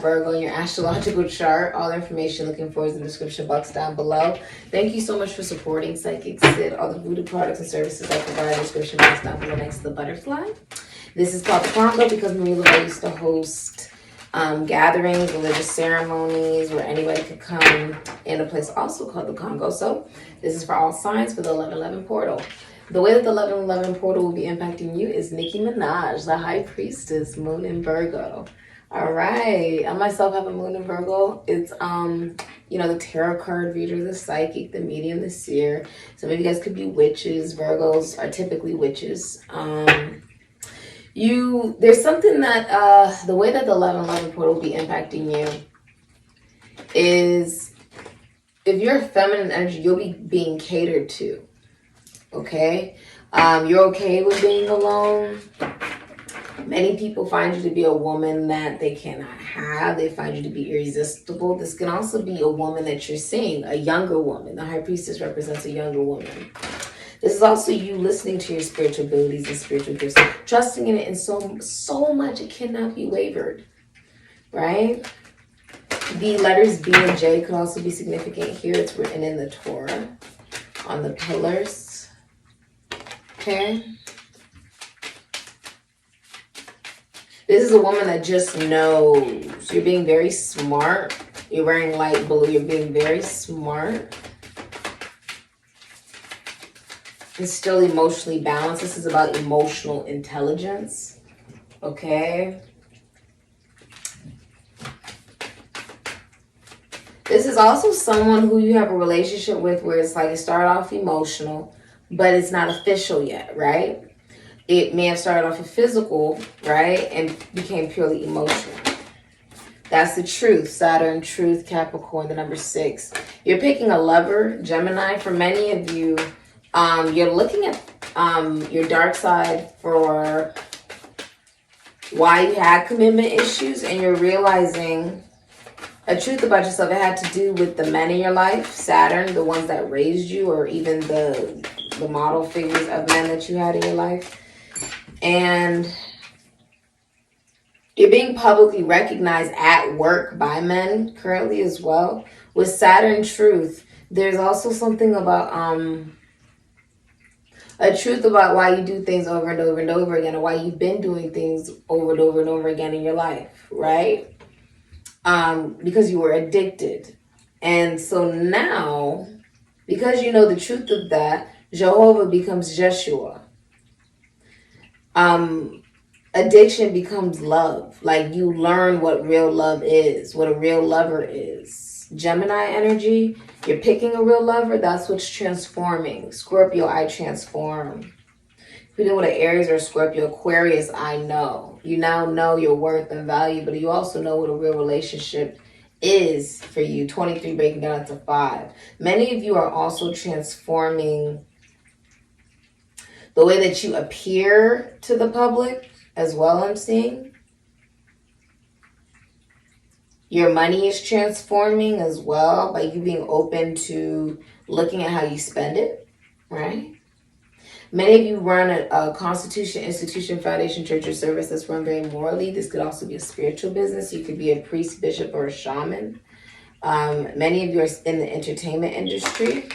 Virgo in your astrological chart. All the information looking for is in the description box down below. Thank you so much for supporting Sikiksyd. All the voodoo products and services I provide in the description box down below next to the butterfly. This is called the Congo because Marie Laveau used to host gatherings, religious ceremonies where anybody could come in a place also called the Congo. So this is for all signs for the 1111 portal. The way that the 1111 portal will be impacting you is Nicki Minaj, the High Priestess, Moon in Virgo. All right, I myself have a Moon in Virgo. It's you know, the tarot card reader, the psychic, the medium, the seer. Some of you guys could be witches. Virgos are typically witches. There's something that the way that the 1111 portal will be impacting you is if you're feminine energy, you'll be being catered to. Okay, you're okay with being alone. Many people find you to be a woman that they cannot have. They find you to be irresistible. This can also be a woman that you're seeing, a younger woman. The High Priestess represents a younger woman. This is also you listening to your spiritual abilities and spiritual gifts, trusting in it in so much it cannot be wavered, right? The letters B and J could also be significant here. It's written in the Torah on the pillars, okay? This is a woman that just knows. You're being very smart. You're wearing light blue. You're being very smart. And still emotionally balanced. This is about emotional intelligence. Okay. This is also someone who you have a relationship with where it's like it started off emotional, but it's not official yet, right? It may have started off a physical, right? And became purely emotional. That's the truth. Saturn, truth, Capricorn, the number 6. You're picking a lover, Gemini. For many of you, you're looking at your dark side for why you had commitment issues, and you're realizing a truth about yourself. It had to do with the men in your life, Saturn, the ones that raised you, or even the model figures of men that you had in your life. And you're being publicly recognized at work by men currently as well. With Saturn truth, there's also something about a truth about why you do things over and over and over again, or why you've been doing things over and over and over again in your life, right? Because you were addicted. And so now, because you know the truth of that, Jehovah becomes Jeshua. Addiction becomes love. Like you learn what real love is, what a real lover is. Gemini energy, you're picking a real lover, that's what's transforming. Scorpio, I transform. If you're dealing with an Aries or a Scorpio, Aquarius, I know. You now know your worth and value, but you also know what a real relationship is for you. 23 breaking down into 5. Many of you are also transforming the way that you appear to the public as well, I'm seeing. Your money is transforming as well by you being open to looking at how you spend it, right? Many of you run a constitution, institution, foundation, church, or service that's run very morally. This could also be a spiritual business. You could be a priest, bishop, or a shaman. Many of you are in the entertainment industry,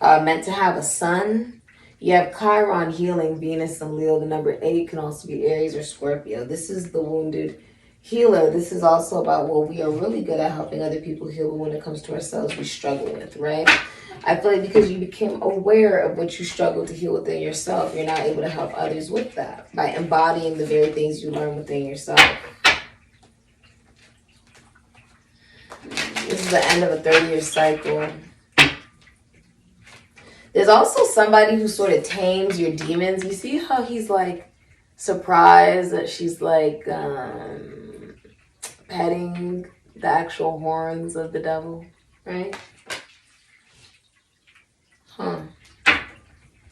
meant to have a son. You have Chiron healing, Venus and Leo. The number 8 can also be Aries or Scorpio. This is the wounded healer. This is also about what we are really good at, helping other people heal, but when it comes to ourselves, we struggle with, right? I feel like because you became aware of what you struggle to heal within yourself, you're now able to help others with that by embodying the very things you learn within yourself. This is the end of a 30-year cycle. There's also somebody who sort of tames your demons. You see how he's like surprised that she's like petting the actual horns of the devil, right?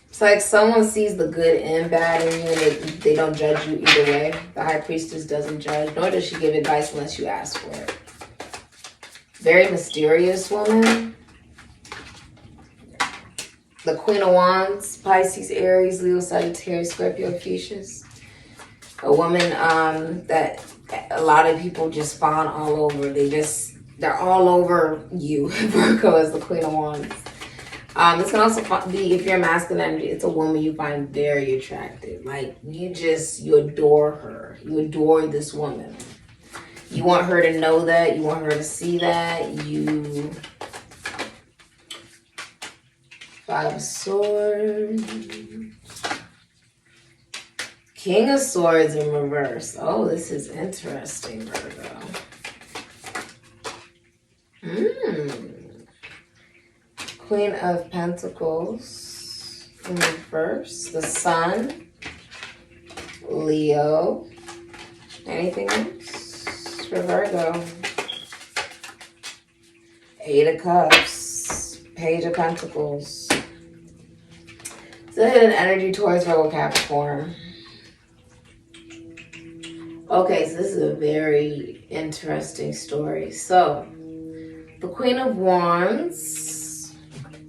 It's like someone sees the good and bad in you, and they don't judge you either way. The High Priestess doesn't judge, nor does she give advice unless you ask for it. Very mysterious woman. The Queen of Wands, Pisces, Aries, Leo, Sagittarius, Scorpio, Pisces. A woman that a lot of people just spawn all over. They're all over you. Virgo is the Queen of Wands. This can also be, if you're masculine energy, it's a woman you find very attractive. Like, you adore her. You adore this woman. You want her to know that. You want her to see that. Five of Swords. King of Swords in reverse. Oh, this is interesting, Virgo. Queen of Pentacles in reverse. The Sun. Leo. Anything else for Virgo? Eight of Cups. Page of Pentacles. It's a hidden energy towards Virgo Capricorn. Okay, so this is a very interesting story. So, the Queen of Wands,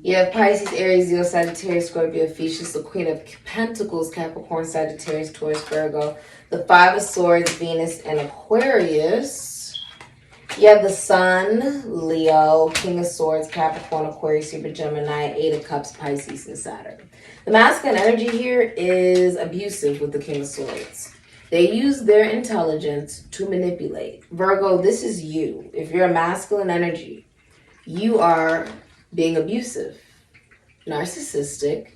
you have Pisces, Aries, Leo, Sagittarius, Scorpio, Ophiuchus. The Queen of Pentacles, Capricorn, Sagittarius, Taurus, Virgo. The Five of Swords, Venus, and Aquarius. You have the Sun, Leo, King of Swords, Capricorn, Aquarius, Libra, Gemini, Eight of Cups, Pisces, and Saturn. The masculine energy here is abusive with the King of Swords. They use their intelligence to manipulate. Virgo, this is you. If you're a masculine energy, you are being abusive, narcissistic.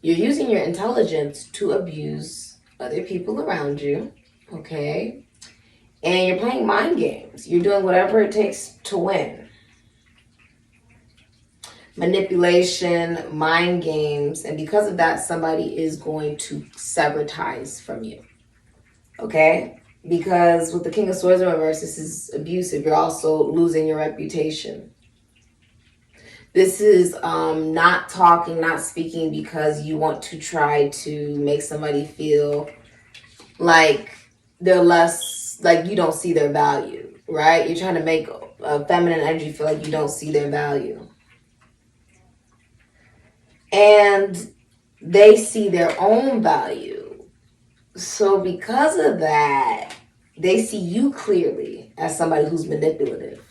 You're using your intelligence to abuse other people around you, okay? And you're playing mind games. You're doing whatever it takes to win. Manipulation, mind games, and because of that, somebody is going to sever ties from you. Okay? Because with the King of Swords in reverse, this is abusive. You're also losing your reputation. This is not talking, not speaking because you want to try to make somebody feel like they're less, like you don't see their value, right? You're trying to make a feminine energy feel like you don't see their value. And they see their own value. So because of that, they see you clearly as somebody who's manipulative.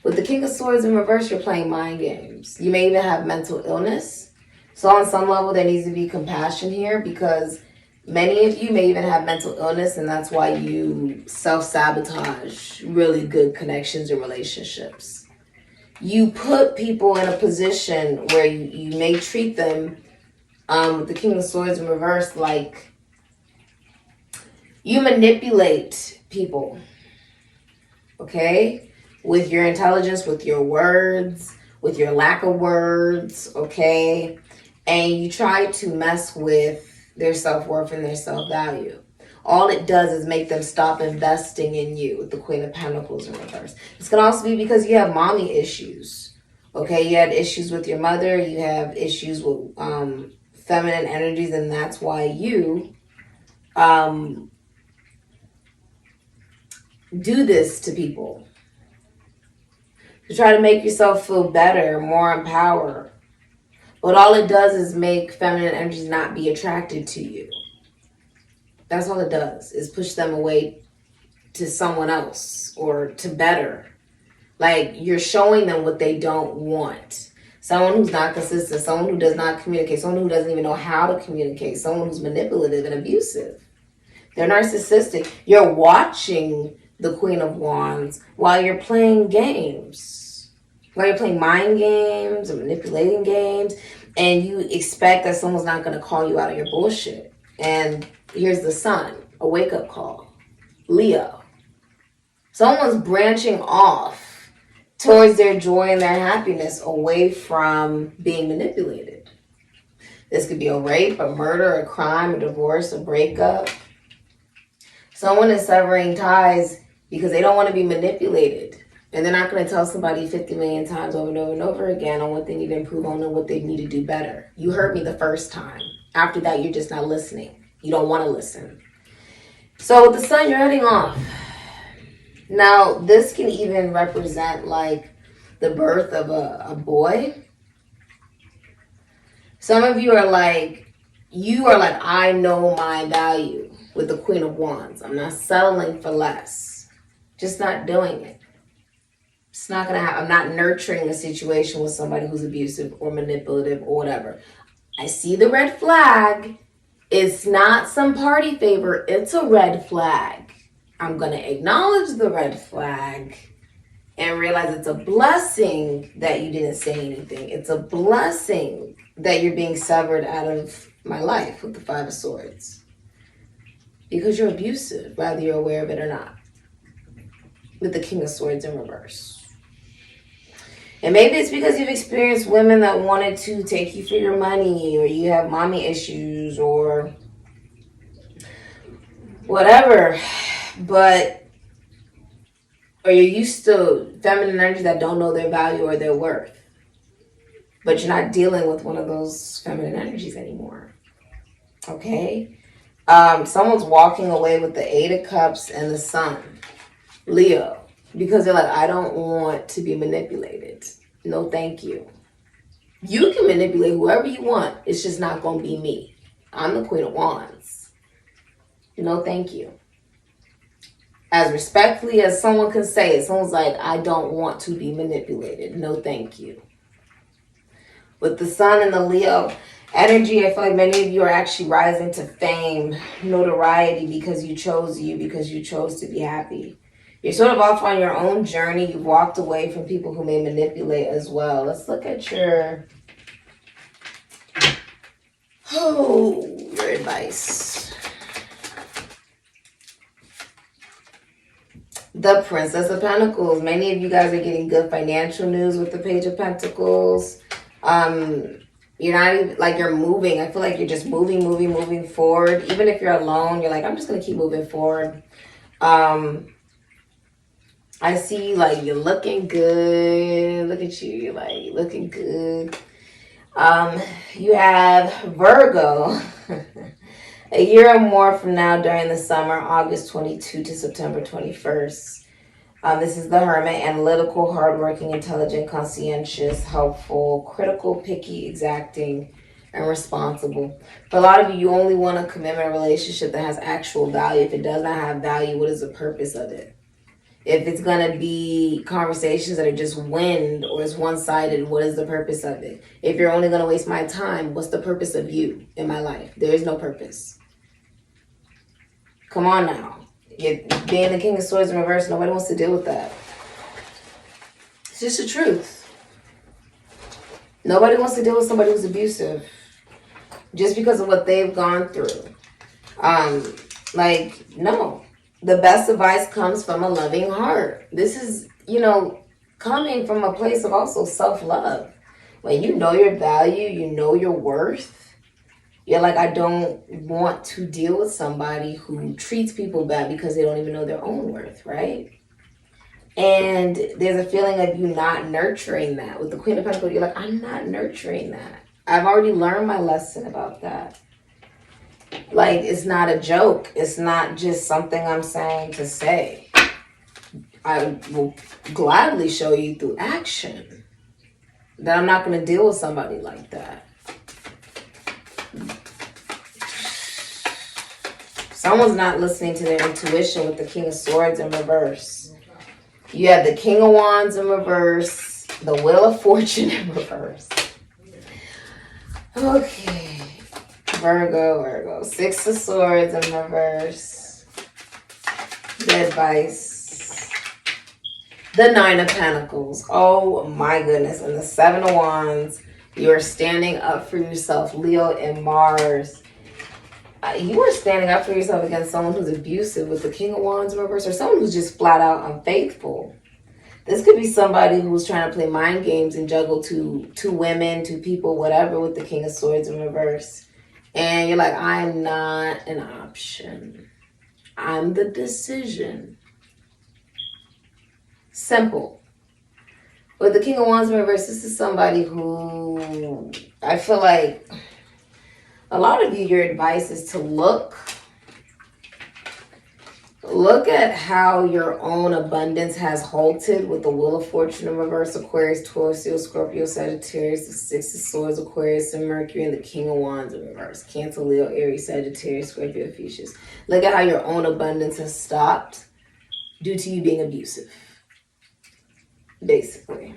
With the King of Swords in reverse, you're playing mind games. You may even have mental illness. So on some level, there needs to be compassion here because many of you may even have mental illness, and that's why you self-sabotage really good connections and relationships. You put people in a position where you may treat them with the King of Swords in reverse, like you manipulate people, okay? With your intelligence, with your words, with your lack of words, okay? And you try to mess with their self-worth and their self-value. All it does is make them stop investing in you with the Queen of Pentacles in reverse. This can also be because you have mommy issues, okay? You had issues with your mother, you have issues with feminine energies, and that's why you do this to people. To try to make yourself feel better, more empowered. But all it does is make feminine energies not be attracted to you. That's all it does, is push them away to someone else or to better. Like, you're showing them what they don't want. Someone who's not consistent, someone who does not communicate, someone who doesn't even know how to communicate, someone who's manipulative and abusive. They're narcissistic. You're watching the Queen of Wands while you're playing games. While you're playing mind games and manipulating games, and you expect that someone's not going to call you out of your bullshit. And here's the Sun, a wake-up call. Leo. Someone's branching off towards their joy and their happiness away from being manipulated. This could be a rape, a murder, a crime, a divorce, a breakup. Someone is severing ties because they don't want to be manipulated. And they're not going to tell somebody 50 million times over and over and over again on what they need to improve on and what they need to do better. You heard me the first time. After that, you're just not listening. You don't want to listen. So with the Sun, you're heading off. Now, this can even represent like the birth of a boy. Some of you are like, I know my value. with the Queen of Wands. I'm not settling for less. Just not doing it. It's not going to happen. I'm not nurturing a situation with somebody who's abusive or manipulative or whatever. I see the red flag. It's not some party favor. It's a red flag. I'm going to acknowledge the red flag and realize it's a blessing that you didn't say anything. It's a blessing that you're being severed out of my life with the Five of Swords. Because you're abusive, whether you're aware of it or not. With the King of Swords in reverse. And maybe it's because you've experienced women that wanted to take you for your money, or you have mommy issues, or whatever. But, or you're used to feminine energy that don't know their value or their worth. But you're not dealing with one of those feminine energies anymore. Okay? Someone's walking away with the Eight of Cups and the Sun. Leo. Because they're like, I don't want to be manipulated. No, thank you. You can manipulate whoever you want. It's just not going to be me. I'm the Queen of Wands. No, thank you. As respectfully as someone can say it, someone's like, I don't want to be manipulated. No, thank you. With the Sun and the Leo energy, I feel like many of you are actually rising to fame, notoriety, because you chose to be happy. You're sort of off on your own journey. You've walked away from people who may manipulate as well. Let's look at your advice. The Princess of Pentacles. Many of you guys are getting good financial news with the Page of Pentacles. You're not even, like, you're moving. I feel like you're just moving forward. Even if you're alone, you're like, I'm just going to keep moving forward. I see, like, you're looking good. Look at you. You're, like, looking good. You have Virgo. A year or more from now during the summer, August 22 to September 21st. This is the Hermit. Analytical, hardworking, intelligent, conscientious, helpful, critical, picky, exacting, and responsible. For a lot of you, you only want a commitment relationship that has actual value. If it does not have value, what is the purpose of it? If it's going to be conversations that are just wind or is one-sided, what is the purpose of it? If you're only going to waste my time, what's the purpose of you in my life? There is no purpose. Come on now. Being the King of Swords in reverse, nobody wants to deal with that. It's just the truth. Nobody wants to deal with somebody who's abusive just because of what they've gone through. No. The best advice comes from a loving heart. This is, coming from a place of also self-love. When you know your value, you know your worth, you're like, I don't want to deal with somebody who treats people bad because they don't even know their own worth, right? And there's a feeling of you not nurturing that. With the Queen of Pentacles, you're like, I'm not nurturing that. I've already learned my lesson about that. Like, it's not a joke. It's not just something I'm saying to say. I will gladly show you through action that I'm not going to deal with somebody like that. Someone's not listening to their intuition with the King of Swords in reverse. You have the King of Wands in reverse, the Wheel of Fortune in reverse. Okay. Virgo. Six of Swords in reverse. The advice. The Nine of Pentacles. Oh my goodness. And the Seven of Wands. You are standing up for yourself. Leo and Mars. You are standing up for yourself against someone who's abusive with the King of Wands in reverse, or someone who's just flat out unfaithful. This could be somebody who's trying to play mind games and juggle two women, two people, whatever, with the King of Swords in reverse. And you're like, I'm not an option. I'm the decision. Simple. With the King of Wands in reverse, this is somebody who I feel like a lot of you, your advice is to look Look at how your own abundance has halted with the Wheel of Fortune in reverse, Aquarius, Taurus, Leo, Scorpio, Sagittarius, the Six of Swords, Aquarius, and Mercury, and the King of Wands in reverse. Cancer, Leo, Aries, Sagittarius, Scorpio, Ephesians. Look at how your own abundance has stopped due to you being abusive. Basically.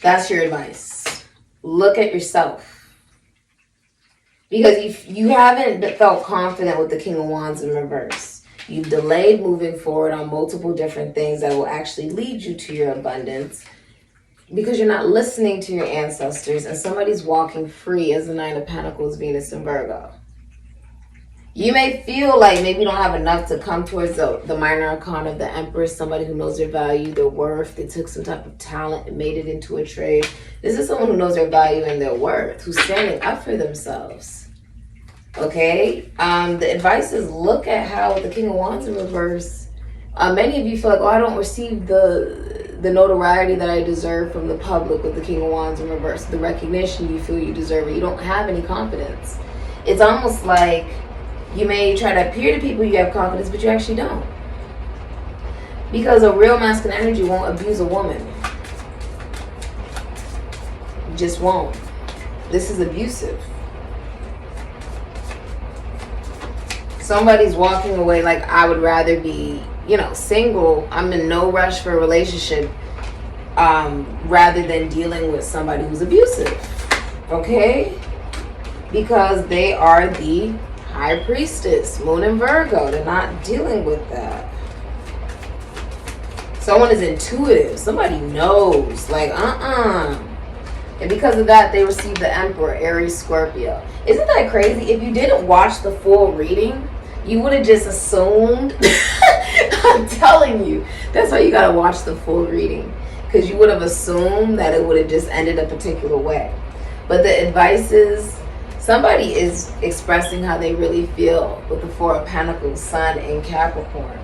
That's your advice. Look at yourself. Because if you haven't felt confident with the King of Wands in reverse, you've delayed moving forward on multiple different things that will actually lead you to your abundance because you're not listening to your ancestors, and somebody's walking free as the Nine of Pentacles, Venus and Virgo. You may feel like maybe you don't have enough to come towards the minor arcana of the Empress, somebody who knows their value, their worth. They took some type of talent and made it into a trade. This is someone who knows their value and their worth, who's standing up for themselves. Okay? The advice is look at how the King of Wands in reverse. Many of you feel like, oh, I don't receive the notoriety that I deserve from the public with the King of Wands in reverse. The recognition you feel you deserve it. You don't have any confidence. It's almost like you may try to appear to people you have confidence, but you actually don't. Because a real masculine energy won't abuse a woman. Just won't. This is abusive. Somebody's walking away like, I would rather be, single. I'm in no rush for a relationship rather than dealing with somebody who's abusive. Okay? Because they are the High Priestess, Moon and Virgo. They're not dealing with that. Someone is intuitive. Somebody knows. Like, And because of that, they receive the Emperor, Aries, Scorpio. Isn't that crazy? If you didn't watch the full reading, you would have just assumed. I'm telling you. That's why you got to watch the full reading. Because you would have assumed that it would have just ended a particular way. But the advice is, somebody is expressing how they really feel with the Four of Pentacles, Sun in Capricorn.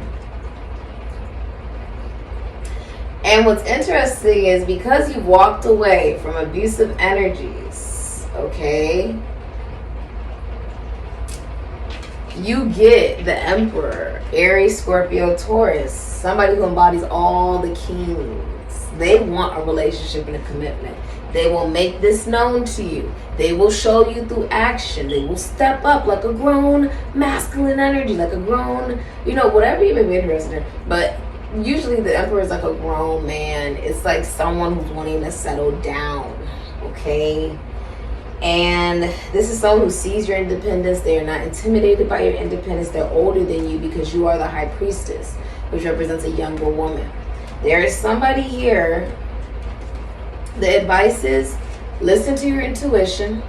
And what's interesting is because you've walked away from abusive energies, okay, you get the Emperor, Aries, Scorpio, Taurus, somebody who embodies all the kings. They want a relationship and a commitment. They will make this known to you. They will show you through action. They will step up like a grown masculine energy, like a grown, whatever you may be interested in. But usually the Emperor is like a grown man. It's like someone who's wanting to settle down, okay? And this is someone who sees your independence. They are not intimidated by your independence. They're older than you because you are the High Priestess, which represents a younger woman. There is somebody here. The advice is listen to your intuition.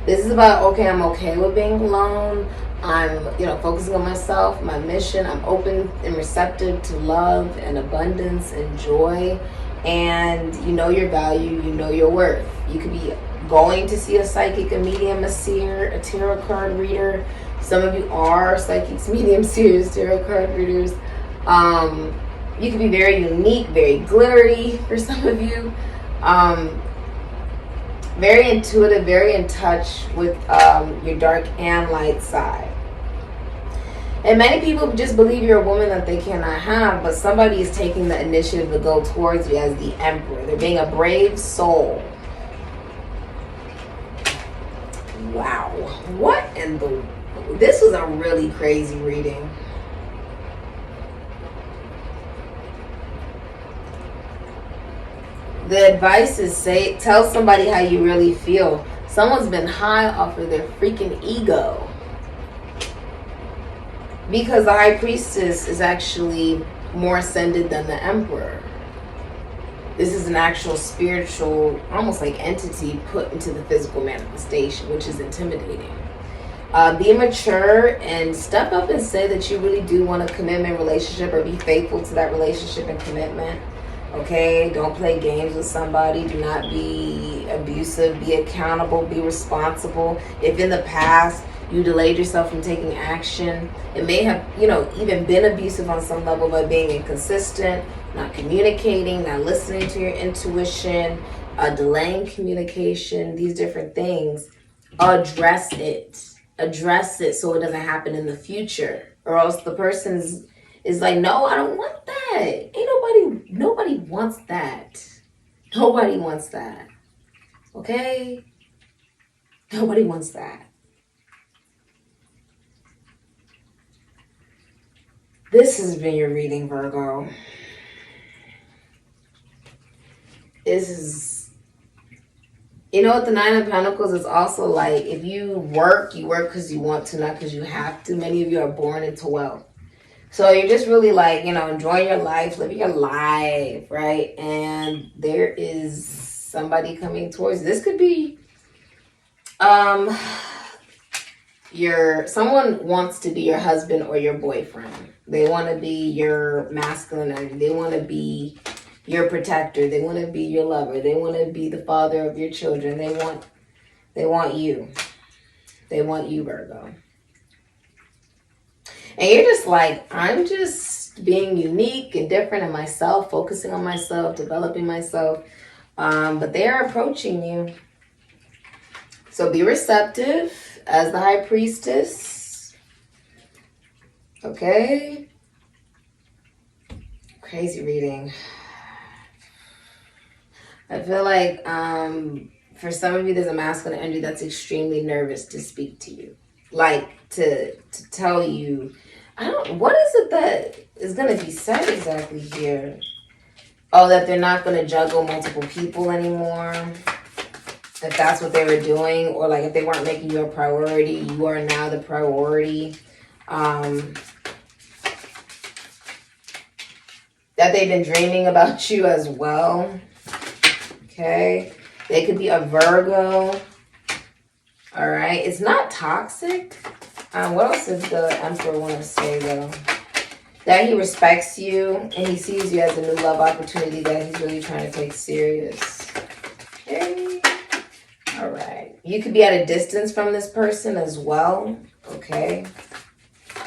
This is about, okay, I'm okay with being alone. I'm, focusing on myself, my mission. I'm open and receptive to love and abundance and joy. And you know your value, you know your worth. You could be going to see a psychic, a medium, a seer, a tarot card reader. Some of you are psychics, mediums, seers, tarot card readers. You can be very unique, very glittery for some of you. Very intuitive, very in touch with your dark and light side. And many people just believe you're a woman that they cannot have, but somebody is taking the initiative to go towards you as the Emperor. They're being a brave soul. Wow. What in the... This was a really crazy reading. The advice is tell somebody how you really feel. Someone's been high off of their freaking ego. Because the High Priestess is actually more ascended than the Emperor. This is an actual spiritual, almost like entity put into the physical manifestation, which is intimidating. Be mature and step up and say that you really do want a commitment relationship or be faithful to that relationship and commitment. Okay, don't play games with somebody. Do not be abusive. Be accountable. Be responsible. If in the past you delayed yourself from taking action, it may have, even been abusive on some level by being inconsistent, not communicating, not listening to your intuition, delaying communication, these different things. Address it. address it so it doesn't happen in the future. Or else the person is like, no, I don't want that. Nobody wants that. Nobody wants that. Okay? Nobody wants that. This has been your reading, Virgo. This is, you know what, the Nine of Pentacles is also like, if you work because you want to, not because you have to. Many of you are born into wealth. So you're just really like, you know, enjoying your life, living your life, right? And there is somebody coming towards you. This could be someone wants to be your husband or your boyfriend. They want to be your masculine energy. They want to be your protector. They want to be your lover. They want to be the father of your children. They want you. They want you, Virgo. And you're just like, I'm just being unique and different in myself, focusing on myself, developing myself. But they are approaching you. So be receptive as the High Priestess. Okay. Crazy reading. I feel like for some of you, there's a masculine energy that's extremely nervous to speak to you. Like to tell you, what is it that is going to be said exactly here? Oh, that they're not going to juggle multiple people anymore. If that's what they were doing, or like if they weren't making you a priority, you are now the priority. That they've been dreaming about you as well. Okay. They could be a Virgo. All right. It's not toxic. What else does the Emperor want to say, though? That he respects you and he sees you as a new love opportunity that he's really trying to take serious. Okay. All right. You could be at a distance from this person as well. Okay.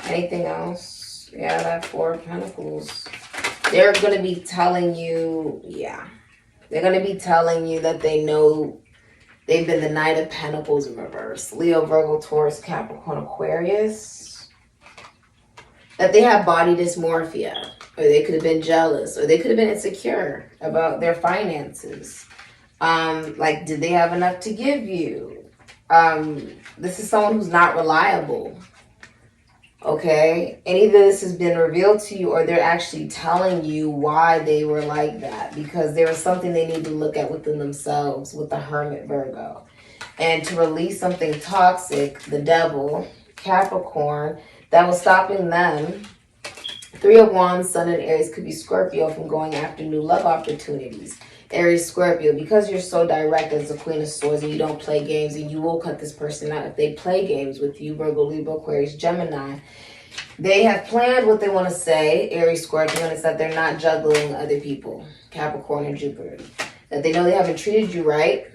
Anything else? Yeah, that Four of Pentacles. They're going to be telling you, they're going to be telling you that they know they've been the Knight of Pentacles in reverse. Leo, Virgo, Taurus, Capricorn, Aquarius. That they have body dysmorphia. Or they could have been jealous. Or they could have been insecure about their finances. Like, did they have enough to give you? This is someone who's not reliable. Okay? And either this has been revealed to you or they're actually telling you why they were like that. Because there was something they need to look at within themselves with the Hermit, Virgo. And to release something toxic, the Devil, Capricorn, that was stopping them. Three of Wands, Sun and Aries could be Scorpio from going after new love opportunities. Aries, Scorpio, because you're so direct as the Queen of Swords and you don't play games, and you will cut this person out if they play games with you, Virgo, Libra, Aquarius, Gemini. They have planned what they want to say, Aries, Scorpio, and it's that they're not juggling other people, Capricorn and Jupiter. That they know they haven't treated you right,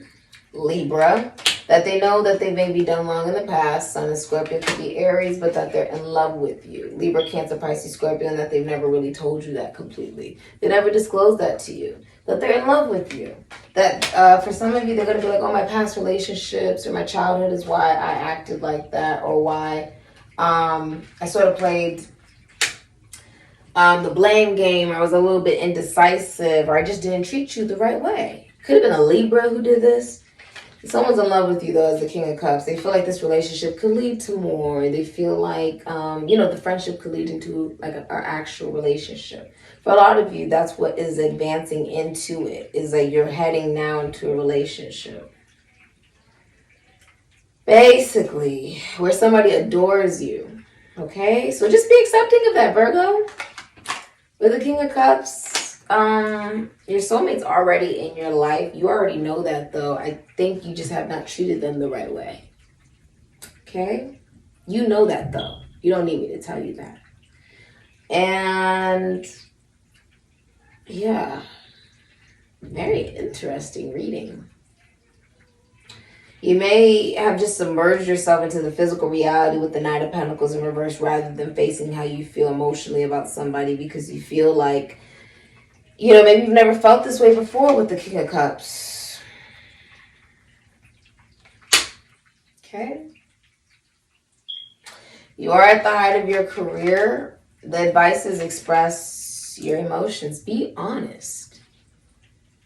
Libra. That they know that they may be done wrong in the past, Sun and Scorpio could be Aries, but that they're in love with you. Libra, Cancer, Pisces, Scorpio, and that they've never really told you that completely. They never disclosed that to you. That they're in love with you. That for some of you, they're going to be like, oh, my past relationships or my childhood is why I acted like that, or why I sort of played the blame game, or I was a little bit indecisive, or I just didn't treat you the right way. Could have been a Libra who did this. Someone's in love with you, though, as the King of Cups. They feel like this relationship could lead to more. They feel like, the friendship could lead into like an actual relationship. For a lot of you, that's what is advancing into it, is that you're heading now into a relationship. Basically, where somebody adores you. Okay? So just be accepting of that, Virgo. With the King of Cups, your soulmate's already in your life. You already know that, though. I think you just have not treated them the right way. Okay? You know that, though. You don't need me to tell you that. And yeah, very interesting reading. You may have just submerged yourself into the physical reality with the Knight of Pentacles in reverse rather than facing how you feel emotionally about somebody, because you feel like, maybe you've never felt this way before with the King of Cups. Okay? You are at the height of your career. The advice is express your emotions. Be honest.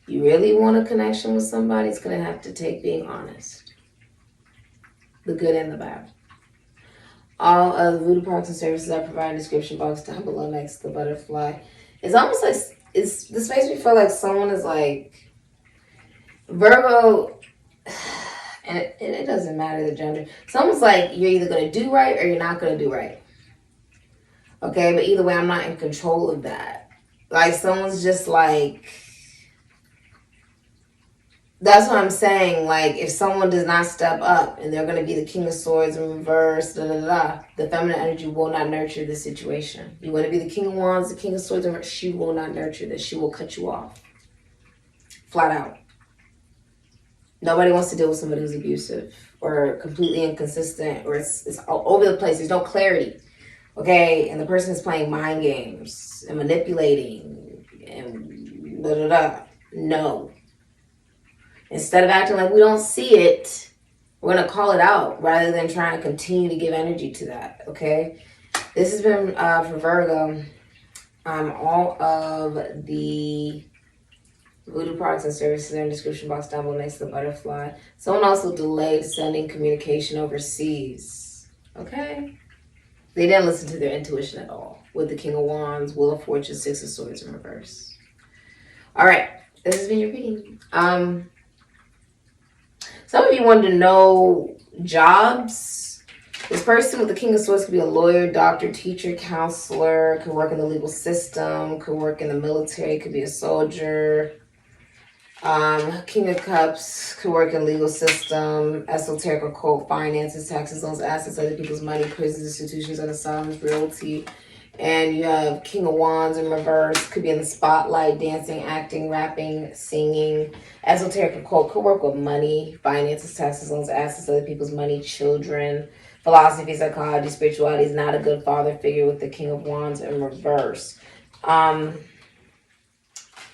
You really want a connection with somebody, it's going to have to take being honest. The good and the bad. All of the voodoo products and services I provide in the description box down below next to the butterfly. It's almost like, this makes me feel like someone is like, Virgo, and it doesn't matter the gender. Someone's like, you're either going to do right or you're not going to do right. Okay, but either way, I'm not in control of that. Like, someone's just like, that's what I'm saying. Like, if someone does not step up and they're going to be the King of Swords in reverse, the feminine energy will not nurture the situation. You want to be the King of Wands, the King of Swords in reverse, she will not nurture this. She will cut you off. Flat out. Nobody wants to deal with somebody who's abusive or completely inconsistent, or it's all over the place. There's no clarity. Okay? And the person is playing mind games and manipulating and No. Instead of acting like we don't see it, we're going to call it out rather than trying to continue to give energy to that. Okay? This has been for Virgo. All of the voodoo products and services are in the description box down below next to the butterfly. Someone also delayed sending communication overseas. Okay? They didn't listen to their intuition at all. With the King of Wands, Wheel of Fortune, Six of Swords in reverse. All right. This has been your reading. Some of you wanted to know jobs. This person with the King of Swords could be a lawyer, doctor, teacher, counselor, could work in the legal system, could work in the military, could be a soldier. King of Cups could work in legal system, esoteric, occult, finances, taxes, loans, assets, other people's money, prisons, institutions, and asylums, realty. And you have King of Wands in reverse, could be in the spotlight, dancing, acting, rapping, singing. Esoteric, occult could work with money, finances, taxes, loans, assets, other people's money, children. Philosophy, psychology, spirituality is not a good father figure with the King of Wands in reverse.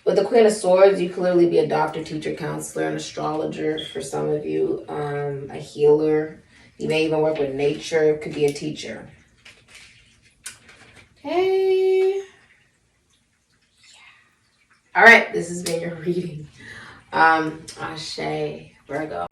With the Queen of Swords, you could literally be a doctor, teacher, counselor, an astrologer for some of you, a healer. You may even work with nature, could be a teacher. Okay. All right, this has been your reading. Ashe, Virgo.